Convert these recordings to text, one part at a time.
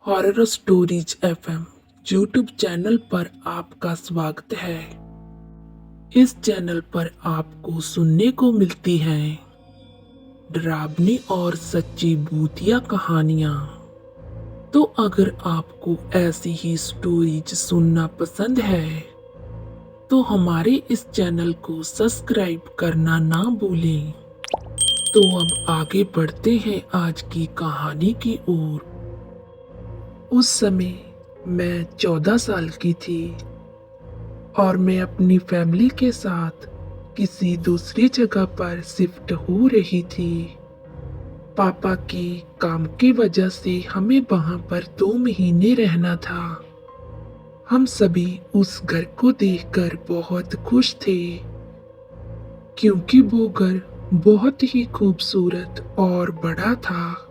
Horror stories FM YouTube channel पर आपका स्वागत है। इस चैनल पर आपको सुनने को मिलती हैं डरावनी और सच्ची भूतिया कहानियाँ। तो अगर आपको ऐसी ही स्टोरीज सुनना पसंद है तो हमारे इस चैनल को सब्सक्राइब करना ना भूलें। तो अब आगे बढ़ते हैं आज की कहानी की ओर। उस समय मैं 14 साल की थी और मैं अपनी फैमिली के साथ किसी दूसरी जगह पर शिफ्ट हो रही थी। पापा की काम की वजह से हमें वहां पर 2 महीने रहना था। हम सभी उस घर को देखकर बहुत खुश थे क्योंकि वो घर बहुत ही खूबसूरत और बड़ा था।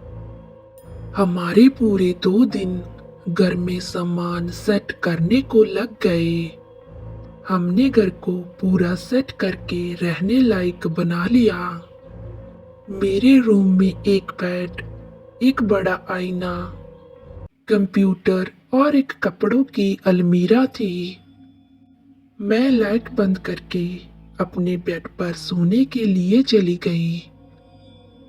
हमारे पूरे 2 दिन घर में सामान सेट करने को लग गए। हमने घर को पूरा सेट करके रहने लायक बना लिया। मेरे रूम में एक बेड, एक बड़ा आईना, कंप्यूटर और एक कपड़ों की अलमीरा थी। मैं लाइट बंद करके अपने बेड पर सोने के लिए चली गई।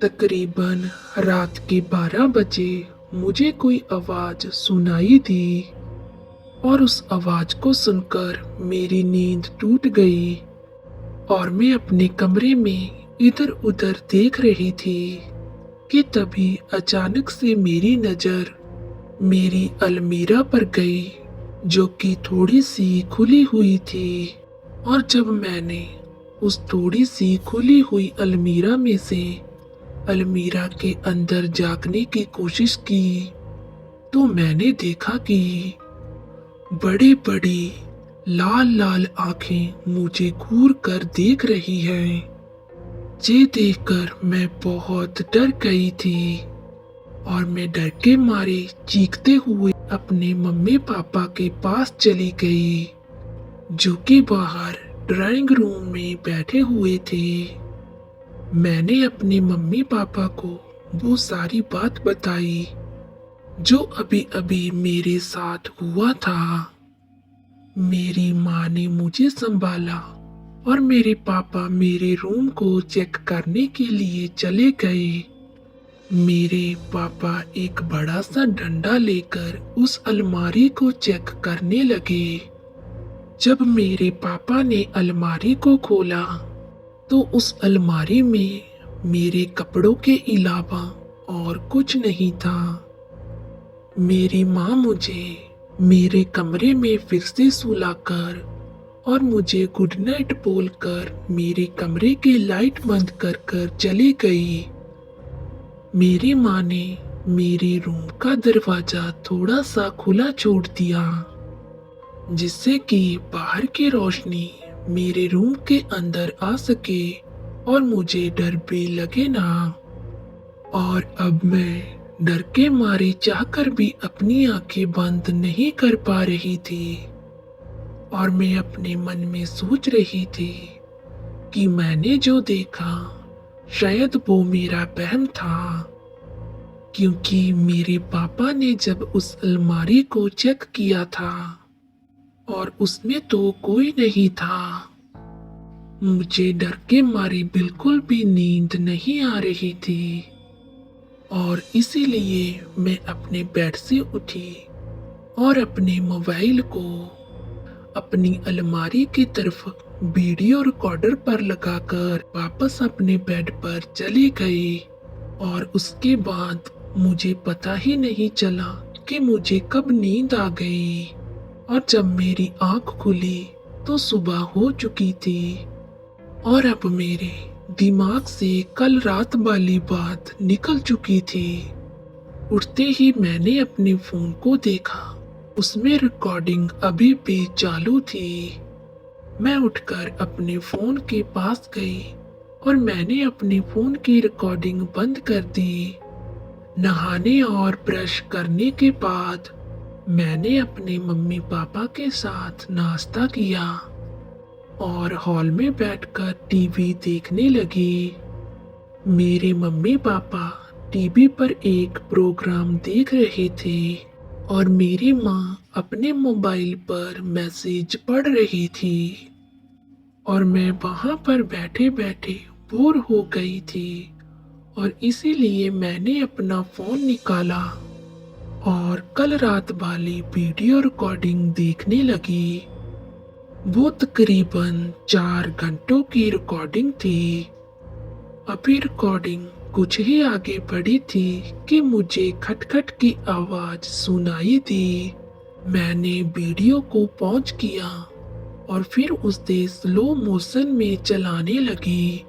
तकरीबन रात के 12 बजे मुझे कोई आवाज सुनाई दी और उस आवाज को सुनकर मेरी नींद टूट गई और मैं अपने कमरे में इधर उधर देख रही थी कि तभी अचानक से मेरी नजर मेरी अलमीरा पर गई जो कि थोड़ी सी खुली हुई थी। और जब मैंने उस थोड़ी सी खुली हुई अलमीरा में से अलमीरा के अंदर झांकने की कोशिश की तो मैंने देखा कि बड़ी बड़ी लाल लाल आंखें मुझे घूर कर देख रही हैं। ये देखकर मैं बहुत डर गई थी और मैं डर के मारे चीखते हुए अपने मम्मी पापा के पास चली गई जो कि बाहर ड्राइंग रूम में बैठे हुए थे। मैंने अपने मम्मी पापा को वो सारी बात बताई जो अभी अभी मेरे साथ हुआ था। मेरी माँ ने मुझे संभाला और मेरे पापा मेरे रूम को चेक करने के लिए चले गए। मेरे पापा एक बड़ा सा डंडा लेकर उस अलमारी को चेक करने लगे। जब मेरे पापा ने अलमारी को खोला तो उस अलमारी में मेरे कपड़ों के अलावा और कुछ नहीं था। मेरी माँ मुझे मेरे कमरे में फिर से सुलाकर और मुझे गुड नाइट बोलकर मेरे कमरे की लाइट बंद कर कर चली गई। मेरी माँ ने मेरे रूम का दरवाजा थोड़ा सा खुला छोड़ दिया जिससे कि बाहर की रोशनी मेरे रूम के अंदर आ सके और मुझे डर भी लगे ना। और अब मैं डर के मारे चाहकर भी अपनी आंखें बंद नहीं कर पा रही थी और मैं अपने मन में सोच रही थी कि मैंने जो देखा शायद वो मेरा वहम था क्योंकि मेरे पापा ने जब उस अलमारी को चेक किया था और उसमें तो कोई नहीं था। मुझे डर के मारे बिल्कुल भी नींद नहीं आ रही थी और इसीलिए मैं अपने बेड से उठी और अपने मोबाइल को अपनी अलमारी की तरफ वीडियो रिकॉर्डर पर लगाकर वापस अपने बेड पर चली गई। और उसके बाद मुझे पता ही नहीं चला कि मुझे कब नींद आ गई और जब मेरी आंख खुली तो सुबह हो चुकी थी और अब मेरे दिमाग से कल रात वाली बात निकल चुकी थी। उठते ही मैंने अपने फोन को देखा, उसमें रिकॉर्डिंग अभी भी चालू थी। मैं उठकर अपने फोन के पास गई और मैंने अपने फोन की रिकॉर्डिंग बंद कर दी। नहाने और ब्रश करने के बाद मैंने अपने मम्मी पापा के साथ नाश्ता किया और हॉल में बैठकर टीवी देखने लगी। मेरे मम्मी पापा टीवी पर एक प्रोग्राम देख रहे थे और मेरी माँ अपने मोबाइल पर मैसेज पढ़ रही थी और मैं वहाँ पर बैठे बैठे बोर हो गई थी और इसीलिए मैंने अपना फ़ोन निकाला और कल रात वाली वीडियो रिकॉर्डिंग देखने लगी। वो तकरीबन 4 घंटों की रिकॉर्डिंग थी। अभी रिकॉर्डिंग कुछ ही आगे बढ़ी थी कि मुझे खटखट की आवाज़ सुनाई दी। मैंने वीडियो को पॉज किया और फिर उसे स्लो मोशन में चलाने लगी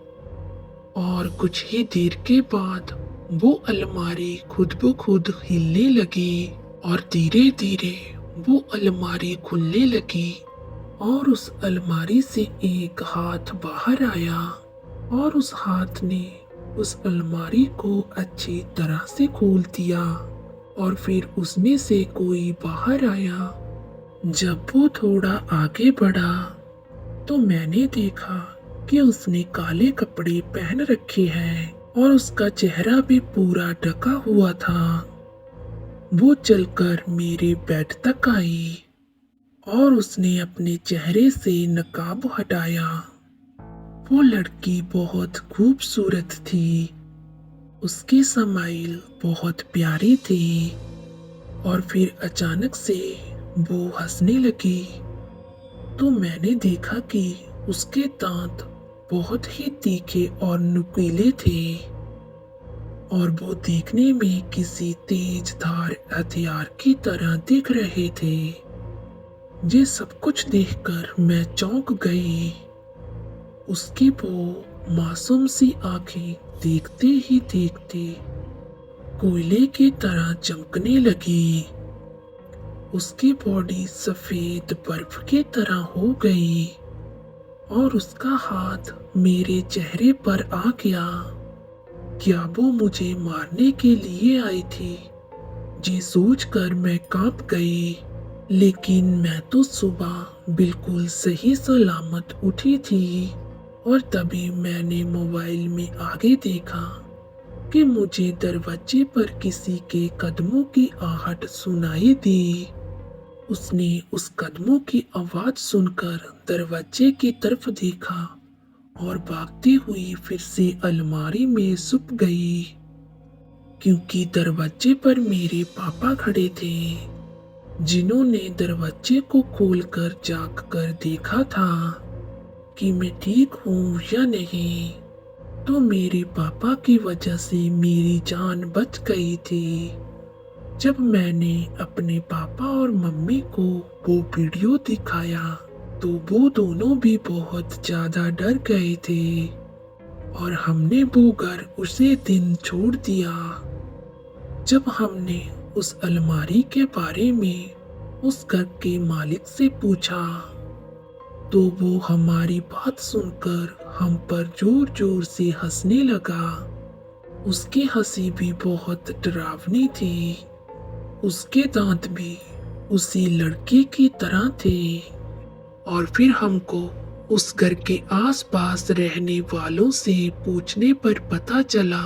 और कुछ ही देर के बाद वो अलमारी खुद ब खुद हिलने लगी और धीरे धीरे वो अलमारी खुलने लगी और उस अलमारी से एक हाथ बाहर आया और उस हाथ ने उस अलमारी को अच्छी तरह से खोल दिया और फिर उसमें से कोई बाहर आया। जब वो थोड़ा आगे बढ़ा तो मैंने देखा कि उसने काले कपड़े पहन रखे हैं और उसका चेहरा भी पूरा ढका हुआ था। वो चलकर मेरे बेड तक आई और उसने अपने चेहरे से नकाब हटाया। वो लड़की बहुत खूबसूरत थी। उसकी स्माइल बहुत प्यारी थी और फिर अचानक से वो हंसने लगी तो मैंने देखा कि उसके दांत बहुत ही तीखे और नुकीले थे और वो देखने में किसी तेज धार हथियार की तरह दिख रहे थे। ये सब कुछ देखकर मैं चौंक गई। उसकी वो मासूम सी आंखें देखते ही देखते कोयले की तरह चमकने लगी। उसकी बॉडी सफेद बर्फ की तरह हो गई और उसका हाथ मेरे चेहरे पर आ गया। क्या वो मुझे मारने के लिए आई थी? ये सोचकर मैं कांप गई। लेकिन मैं तो सुबह बिल्कुल सही सलामत उठी थी और तभी मैंने मोबाइल में आगे देखा कि मुझे दरवाजे पर किसी के कदमों की आहट सुनाई दी। उसने उस कदमों की आवाज सुनकर दरवाजे की तरफ देखा और भागती हुई फिर से अलमारी में छुप गई क्योंकि दरवाजे पर मेरे पापा खड़े थे जिन्होंने दरवाजे को खोलकर झांक कर देखा था कि मैं ठीक हूँ या नहीं। तो मेरे पापा की वजह से मेरी जान बच गई थी। जब मैंने अपने पापा और मम्मी को वो वीडियो दिखाया तो वो दोनों भी बहुत ज़्यादा डर गए थे और हमने वो घर उसी दिन छोड़ दिया। जब हमने उस अलमारी के बारे में उस घर के मालिक से पूछा तो वो हमारी बात सुनकर हम पर जोर जोर से हंसने लगा। उसकी हंसी भी बहुत डरावनी थी। उसके दांत भी उसी लड़के की तरह थे और फिर हमको उस घर के आसपास रहने वालों से पूछने पर पता चला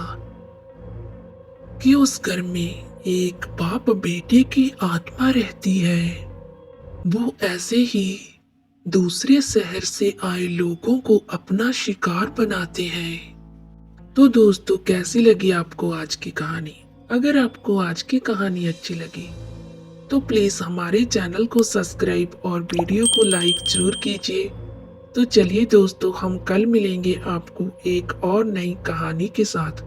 कि उस घर में एक बाप बेटे की आत्मा रहती है। वो ऐसे ही दूसरे शहर से आए लोगों को अपना शिकार बनाते हैं। तो दोस्तों, कैसी लगी आपको आज की कहानी? अगर आपको आज की कहानी अच्छी लगी तो प्लीज हमारे चैनल को सब्सक्राइब और वीडियो को लाइक जरूर कीजिए। तो चलिए दोस्तों, हम कल मिलेंगे आपको एक और नई कहानी के साथ।